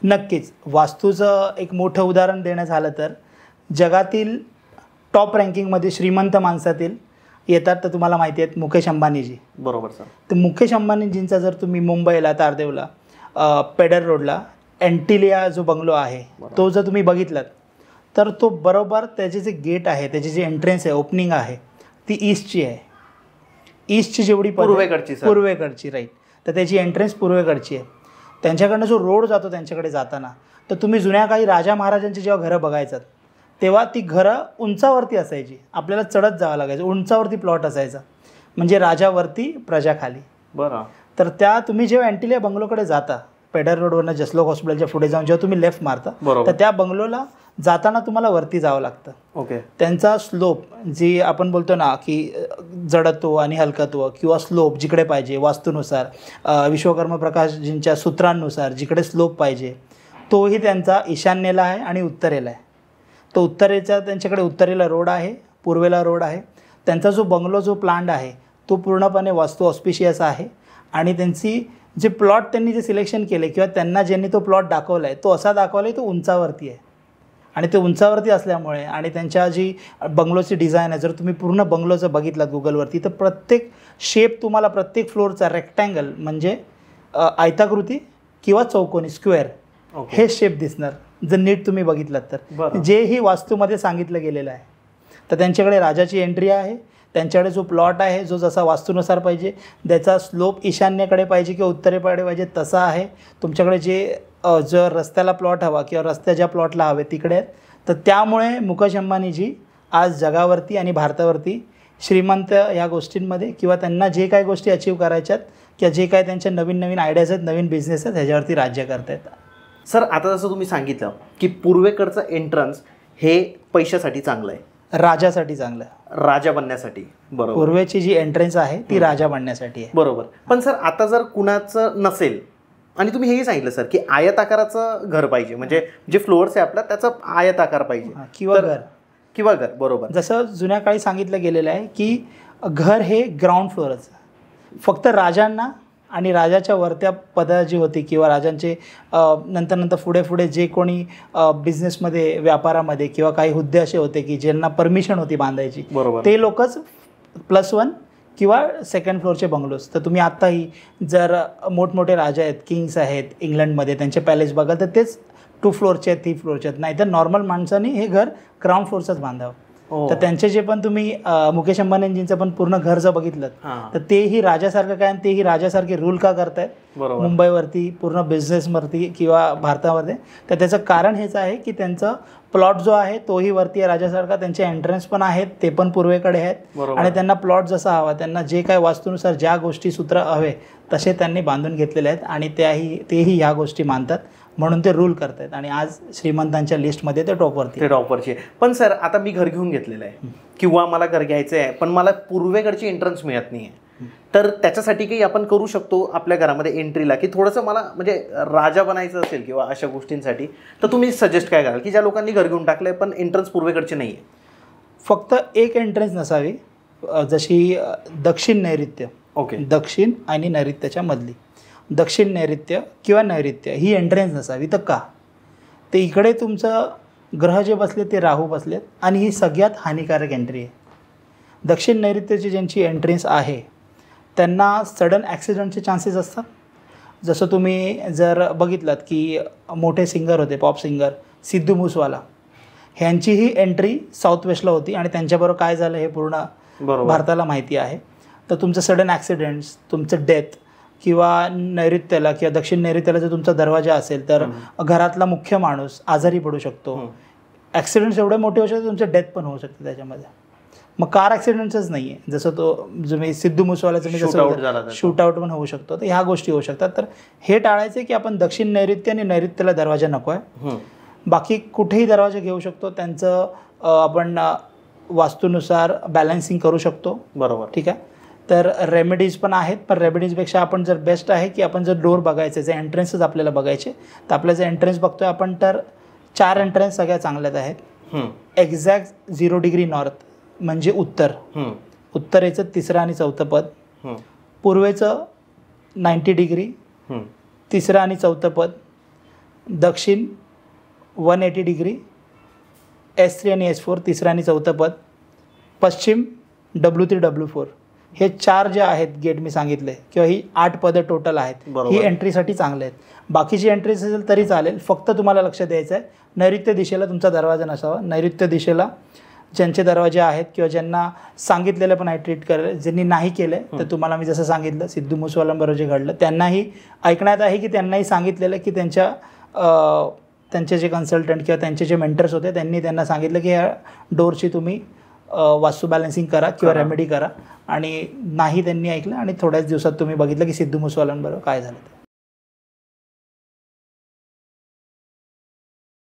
नक्कीच. वास्तूचं एक मोठं उदाहरण देणं झालं तर जगातील टॉप रँकिंगमध्ये श्रीमंत माणसातील येतात तर तुम्हाला माहिती आहेत मुकेश अंबानीजी. बरोबर सर. तर मुकेश अंबानीजींचा जर तुम्ही मुंबईला तारदेवला पेडर रोडला एंटिलिया जो बंगलो आहे तो जर तुम्ही बघितलात तर तो बरोबर त्याचे जे गेट आहे, त्याची जी एंट्रन्स आहे, ओपनिंग आहे ती ईस्टची आहे. ईस्टची जेवढी पूर्वेकडची राईट, तर त्याची एंट्रन्स पूर्वेकडची आहे. त्यांच्याकडनं जो रोड जातो त्यांच्याकडे जाताना तर तुम्ही जुन्या काळी राजा महाराजांची जेव्हा घरं बघायचात तेव्हा ती घरं उंचावरती असायची, आपल्याला चढत जावं लागायचं, उंचावरती प्लॉट असायचा, म्हणजे राजावरती प्रजा खाली. बरं. तर त्या तुम्ही जेव्हा एंटिलिया बंगलोकडे जाता पेडर रोडवरनं जसलोक हॉस्पिटलच्या पुढे जाऊन जेव्हा तुम्ही लेफ्ट मारता तर त्या बंगलोला जाताना तुम्हाला वरती जावं लागतं. ओके. त्यांचा स्लोप जी आपण बोलतो ना की जडत्व आणि हलकत्व किंवा स्लोप जिकडे पाहिजे वास्तूनुसार विश्वकर्मा प्रकाशजींच्या सूत्रांनुसार जिकडे स्लोप पाहिजे तोही त्यांचा ईशान्येला आहे आणि उत्तरेला आहे. तो उत्तरेचा त्यांच्याकडे उत्तरेला रोड आहे, पूर्वेला रोड आहे. त्यांचा जो बंगलो जो प्लांट आहे तो पूर्णपणे वास्तू ऑस्पिशियस आहे आणि त्यांची जे प्लॉट त्यांनी जे सिलेक्शन केले किंवा त्यांना ज्यांनी तो प्लॉट दाखवला आहे तो असा दाखवला आहे तो उंचावरती आहे. आणि ते उंचावरती असल्यामुळे आणि त्यांच्या जी बंगलोची डिझाईन आहे जर तुम्ही पूर्ण बंगलोचं बघितलं गुगलवरती तर प्रत्येक शेप तुम्हाला प्रत्येक फ्लोअरचा रेक्टँगल म्हणजे आयताकृती किंवा चौकोनी स्क्वेअर हे शेप दिसणार जर नीट तुम्ही बघितलात तर, जेही वास्तूमध्ये सांगितलं गेलेलं आहे. तर त्यांच्याकडे राजाची एंट्री आहे, त्यांच्याकडे जो प्लॉट आहे जो जसा वास्तूनुसार पाहिजे त्याचा स्लोप ईशान्येकडे पाहिजे किंवा उत्तरेकडे पाहिजे तसा आहे. तुमच्याकडे जर रस्त्याला प्लॉट हवा किंवा रस्त्या ज्या प्लॉटला हवे तिकडे आहेत. तर त्यामुळे मुकेश अंबानीजी आज जगावरती आणि भारतावरती श्रीमंत या गोष्टींमध्ये किंवा त्यांना जे काही गोष्टी अचीव करायच्यात किंवा जे काही त्यांच्या नवीन नवीन आयडियाज आहेत, नवीन बिझनेस आहेत ह्याच्यावरती राज्य करत आहेत. सर आता जसं तुम्ही सांगितलं की पूर्वेकडचं एंट्रन्स हे पैशासाठी चांगलं आहे, राजासाठी चांगलं आहे, राजा बनण्यासाठी. बरोबर. पूर्वेची जी एंट्रन्स आहे ती राजा बनण्यासाठी आहे. बरोबर. पण सर आता जर कुणाचं नसेल आणि तुम्ही हेही सांगितलं सर की आयताकाराचं घर पाहिजे, म्हणजे जे फ्लोअर्स आहे आपला त्याचा आयताकार पाहिजे किंवा घर. बरोबर. जसं जुन्या काळी सांगितलं गेलेलं आहे की घर हे ग्राउंड फ्लोअरचं फक्त राजांना आणि राजाच्या वरत्या पदा जी होती किंवा राजांचे नंतर पुढे जे कोणी बिझनेसमध्ये व्यापारामध्ये किंवा काही हुद्दे असे होते की ज्यांना परमिशन होती बांधायची ते लोकच +1 किंवा सेकंड फ्लोअरचे बंगलोज. तर तुम्ही आत्ताही जर मोठमोठे राजा आहेत, किंग्स आहेत इंग्लंडमध्ये त्यांचे पॅलेस बघाल तर तेच 2 फ्लोअरचे आहेत, 3 फ्लोअरचे आहेत. नाही तर नॉर्मल माणसांनी हे घर ग्राउंड फ्लोअरचंच बांधावं. तर त्यांचे जे पण तुम्ही मुकेश अंबानींचं पण पूर्ण घर जर बघितलं तर तेही राजासारखं काय आणि तेही राजासारखे रूल का करतायत मुंबईवरती पूर्ण बिझनेसवरती किंवा भारतामध्ये. तर त्याचं कारण हेच आहे की त्यांचं प्लॉट जो आहे तोही वरती आहे राजासारखा, त्यांचे एंट्रन्स पण आहेत ते पण पूर्वेकडे आहेत आणि त्यांना प्लॉट जसा हवा त्यांना जे काय वास्तूनुसार ज्या गोष्टी सूत्र हवे तसे त्यांनी बांधून घेतलेले आहेत आणि तेही ह्या गोष्टी मानतात म्हणून ते रूल करत आहेत आणि आज श्रीमंतांच्या लिस्टमध्ये ते टॉपवरची. पण सर आता मी घर घेऊन घेतलेलं आहे किंवा मला घर घ्यायचं आहे पण मला पूर्वेकडची एंट्रन्स मिळत नाही आहे, तर त्याच्यासाठी काही आपण करू शकतो आपल्या घरामध्ये एंट्रीला की थोडंसं मला म्हणजे राजा बनायचं असेल किंवा अशा गोष्टींसाठी तर तुम्ही सजेस्ट काय कराल की ज्या लोकांनी घर घेऊन टाकलं आहे पण एंट्रन्स पूर्वेकडची नाही आहे? फक्त एक एंट्रन्स नसावी, जशी दक्षिण नैऋत्य. ओके. दक्षिण आणि नैऋत्याच्या मधली दक्षिण नैऋत्य किंवा नैऋत्य ही एंट्रन्स नसावी. तर का? ते इकडे तुमचं ग्रह जे बसले ते राहू बसलेत आणि ही सगळ्यात हानिकारक एंट्री आहे. दक्षिण नैऋत्याची ज्यांची एंट्रन्स आहे त्यांना सडन ॲक्सिडेंटचे चान्सेस असतात. जसं तुम्ही जर बघितलात की मोठे सिंगर होते, पॉप सिंगर सिद्धू मूसवाला, ह्यांचीही एंट्री साऊथ वेस्टला होती आणि त्यांच्याबरोबर काय झालं हे पूर्ण भारताला माहिती आहे. तर तुमचं सडन ॲक्सिडेंट्स, तुमचं डेथ किंवा नैऋत्याला किंवा दक्षिण नैऋत्याला जर तुमचा दरवाजा असेल तर घरातला मुख्य माणूस आजारी पडू शकतो. ॲक्सिडेंट्स एवढे मोठे होऊ शकतात तुमचं डेथ पण होऊ शकते त्याच्यामध्ये. मग कार ॲक्सिडेंट्सच नाही आहे, जसं जो मी सिद्धू मूसवालाचं मी जसं शूटआउट पण होऊ शकतो. तर ह्या गोष्टी होऊ शकतात. तर हे टाळायचे की आपण दक्षिण नैऋत्य आणि नैऋत्याला दरवाजा नको आहे, बाकी कुठेही दरवाजा घेऊ शकतो. त्यांचं आपण वास्तूनुसार बॅलन्सिंग करू शकतो. बरोबर. ठीक आहे. तर रेमेडीज पण आहेत, पण रेमेडीजपेक्षा आपण जर बेस्ट आहे की आपण जर डोअर बघायचे जे एंट्रन्सच आपल्याला बघायचे तर आपल्या जे एंट्रन्स बघतोय आपण तर 4 एंट्रन्स सगळ्या चांगल्याच आहेत. एक्झॅक्ट 0 डिग्री नॉर्थ म्हणजे उत्तरेचं 3रं आणि 4थं पद, पूर्वेचं 90 डिग्री 3रं आणि 4थं पद, दक्षिण 180 डिग्री, S3 आणि S4 तिसरं आणि चौथं पद, पश्चिम W3 W4, हे 4 जे आहेत गेट मी सांगितले किंवा ही 8 पदं टोटल आहेत, बरोबर. ही एंट्रीसाठी चांगले आहेत. बाकीची एंट्री असेल तरी चालेल, फक्त तुम्हाला लक्ष द्यायचं आहे नैऋत्य दिशेला तुमचा दरवाजा नसावा. नैऋत्य दिशेला ज्यांचे दरवाजे आहेत किंवा ज्यांना सांगितलेलं पण आहे ट्रीट करायला, ज्यांनी नाही केलं तर तुम्हाला मी जसं सांगितलं सिद्धू मुसेवालांबरोबर जे घडलं त्यांनाही ऐकण्यात आहे की त्यांनाही सांगितलेलं की त्यांचे जे कन्सल्टंट किंवा त्यांचे जे मेंटर्स होते त्यांनी त्यांना सांगितलं की या डोरची तुम्ही वास्तू बॅलन्सिंग करा किंवा रेमेडी करा, आणि नाही त्यांनी ऐकलं आणि थोड्याच दिवसात तुम्ही बघितलं की सिद्धू मुसेवालांबरोबर काय झालं.